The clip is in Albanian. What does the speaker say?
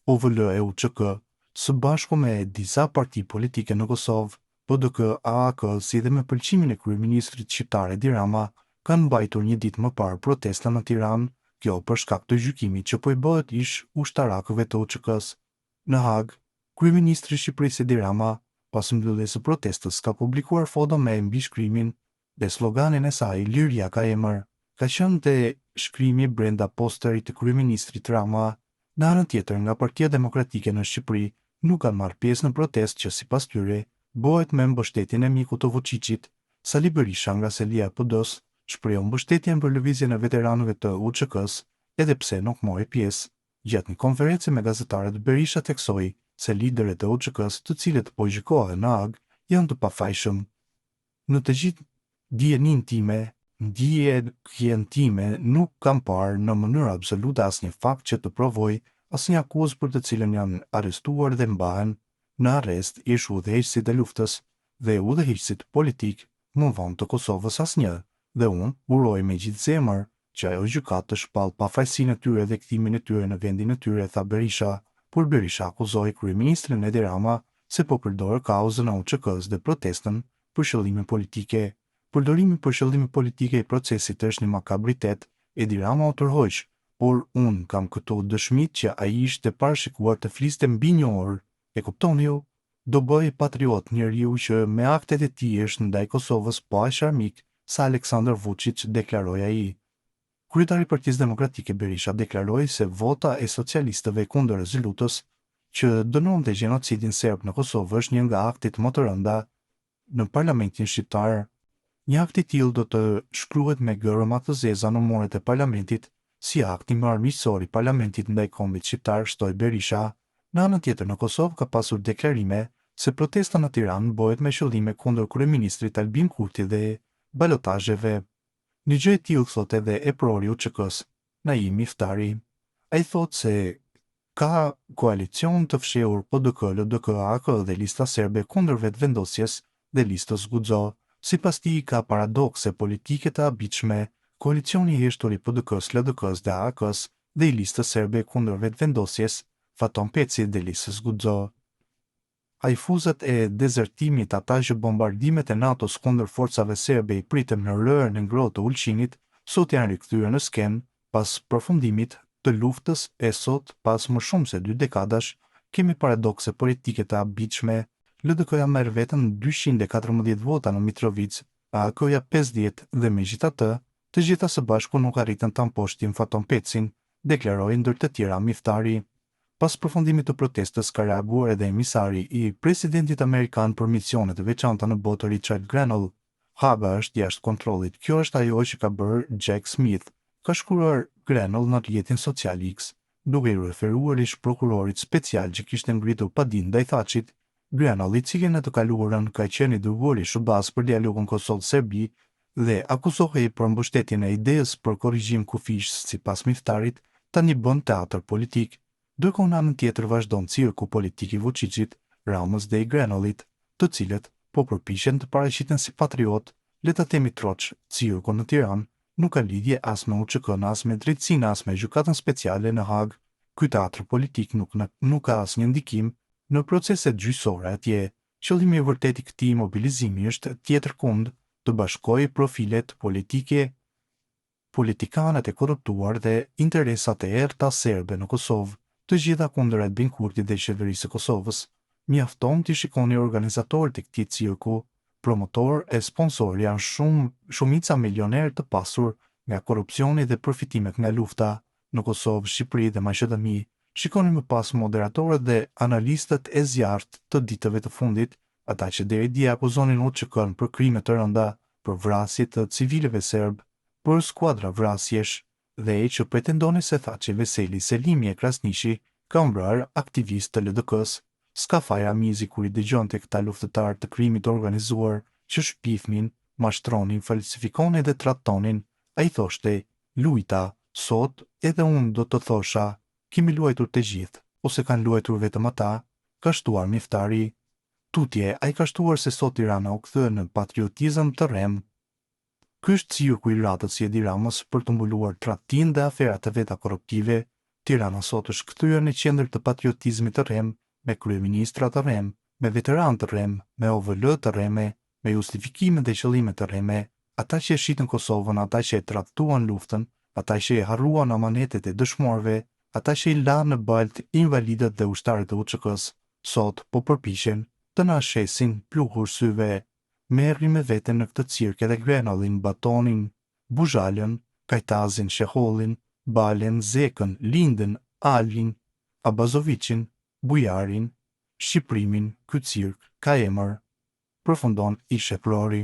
OVL e UÇK, së bashku me disa parti politike në Kosovë, PDK, AAK, si dhe me pëlqimin e kryeministrit shqiptar Edi Rama, kanë mbajtur një ditë më parë protesta në Tiranë, kjo për shkak të gjykimit që po i bëhet ish ushtarakëve të UÇK-s. Në Hag, kryeministri i Shqipërisë Edi Rama, pas mbylljes së protestës, ka publikuar foto me mbi shkrimin dhe sloganin e saj "Liria ka emër". Ka qenë te shkrimi brenda posterit të kryeministrit Rama. Në anën tjetër, nga Partia Demokratike në Shqipëri nuk kanë marrë pjesë në protestë që sipas tyre bëhet me mbështetjen e mikut të Vučićit. Sali Berisha nga selia e PD-s shprehu mbështetjen për lëvizjen e veteranëve të UÇK-s, edhe pse nuk mori pjesë. Gjatë një konferencë me gazetarët, Berisha theksoi se liderët e UÇK-s, të cilët po gjykohen në Hag, janë të pafajshëm. Në të gjithë ndjen time nuk kam parë në mënyrë absolute asnjë fakt që të provoj asnjë akuzë për të cilën janë arrestuar dhe mbahen në arrest ish udhëheqësit e luftës dhe udhëheqësit politik më vonë të Kosovës asnjë, dhe unë uroj me gjithë zemër që ajo gjykatë të shpallë pafajësinë e tyre dhe kthimin e tyre në vendin e tyre, tha Berisha, por Berisha akuzoi kryeministrin Edi Rama se po përdor kauzën e UÇK-s dhe protestën për qëllime politike. Përdorimi për qëllime politike i procesit është një makabritet, Edi Rama u tërhoq, por unë kam këto dëshmit që ai ishte parashikuar të fliste mbi një orë. E kuptoni ju? Do bëj patriot njeriu që me aktet e tij është ndaj Kosovës po aq armik sa Aleksandar Vučić, deklaroi ai. Kryetari i Partisë Demokratike Berisha deklaroi se vota e socialistëve kundër rezolutës që dënonte gjenocidin serb në Kosovë është një nga aktet më të rënda në parlamentin shqiptar. Një akt i tillë do të shkruhet me gërma të zeza në muret e parlamentit, si akti më armiqësor i parlamentit ndaj kombit shqiptar, shtoi Berisha. Në anën tjetër, në Kosovë ka pasur deklarime se protesta në Tiranë bëhet me qëllime kundër kryeministrit Albin Kurti dhe balotazheve. Një gjë e tillë thotë edhe e prori UÇK-s, Naim Iftari. Ai thotë se ka koalicion të fshehur PDK, LDK, AK dhe lista serbe kundër vetëvendosjes dhe listës Guxo. Sipas tij ka paradokse politike të habitshme, koalicioni i heshtur i PDK-s, LDK-s dhe AK-s dhe i listës serbe kundër vetëvendosjes, Faton Peci dhe listës Guxo. Ajfuzat e dezertimit, ata që bombardimet e NATO-s kundër forcave serbe i pritëm në rërën e ngrohtë të Ulqinit, sot janë rikthyer në skenë pas përfundimit të luftës e sot, pas më shumë se 2 dekadash, kemi paradokse politike të habitshme. LDK-ja merr vetëm 214 vota në Mitrovic, AK-ja 50 dhe megjithatë, të gjitha së bashku nuk arritën ta mposhtin Faton Pecin, deklaroi ndër të tjera Miftari. Pas përfundimit të protestës ka reaguar edhe emisari i presidentit amerikan për misionet e veçanta në botë, Richard Grenell. Haga është jashtë kontrollit. Kjo është ajo që ka bërë Jack Smith, ka shkruar Grenell në rrjetin social X, duke i referuar ish prokurorit special që kishte ngritur padin ndaj Thaçit. Grenell, i cili në të kaluarën ka qenë i dërguar i SBA-s për dialogun Kosovë-Serbi dhe akuzohej për mbështetjen e idejës për korrigjim kufish, sipas Miftarit, tani bën teatr politik. Ndërkohë në anën tjetër vazhdon cirku politik i Vučićit, Ramës dhe i Grenellit, të cilët po përpiqen të paraqiten si patriot, le ta themi troç. Cirku në Tiranë nuk ka lidhje as me UÇK-n, as me drejtsinë, as me gjykatën speciale në Hag. Ky teatr politik nuk ka asnjë ndikim në proceset gjyqësore atje. Qëllimi i vërtet i këtij mobilizimi është tjetër kund të bashkojë profilet politike, politikanët e korruptuar dhe interesat e errëta serbe në Kosovë, të gjitha kundër Albin Kurti dhe qeverisë së Kosovës. Mjafton t'i shikoni organizatorët e këtij cirku, promotor e sponsor janë shumica milionerë të pasur nga korrupsioni dhe përfitimet nga lufta në Kosovë, Shqipëri dhe Maqedoni. Shikoni më pas moderatorët dhe analistët e zjarrt të ditëve të fundit, ata që deri dje akuzonin UÇK-n për krime të rënda, për vrasje të civilëve serb, për skuadra vrasjesh, dhe e që pretendoni se Thaçi Veseli Selimi e Krasniqi ka vrarë aktivist të LDK-s. Skafaj Amizi, kur i dëgjonte këta luftëtar të krimit organizuar që shpifnin, mashtronin, falsifikonin dhe tratonin, ai thoshte: "Lujta, sot edhe unë do të thosha, kemi luajtur të gjithë, ose kanë luajtur vetëm ata", ka shtuar Miftari. Tutje, ai ka shtuar se sot Tirana u kthye në patriotizëm të rrem. Ky është cirku i ratës si Edi Ramës për të mbuluar tradhtinë dhe aferat e veta korruptive, Tirana sot është kthyer në qendër të patriotizmit të rrem, me kryeministra të rrem, me veteranë të rrem, me OVL të rreme, me justifikime dhe qëllime të rreme, ata që e shitën Kosovën, ata që e tradhtuan luftën, ata që e harruan amanetet e dëshmorëve, ata që i lanë në balt invalidët dhe ushtarët e UÇK-s, sot po përpiqen të na shesin pluhur syve. Merri me veten në këtë cirk edhe Grenallin, Batonin, Buzhalën, Kajtazin, Shehollin, Balen, Zekën, Lindën, Alvin, Abazoviqin, Bujarin, Shqiprimin, ky cirk ka emër, përfundon Ishe Prori.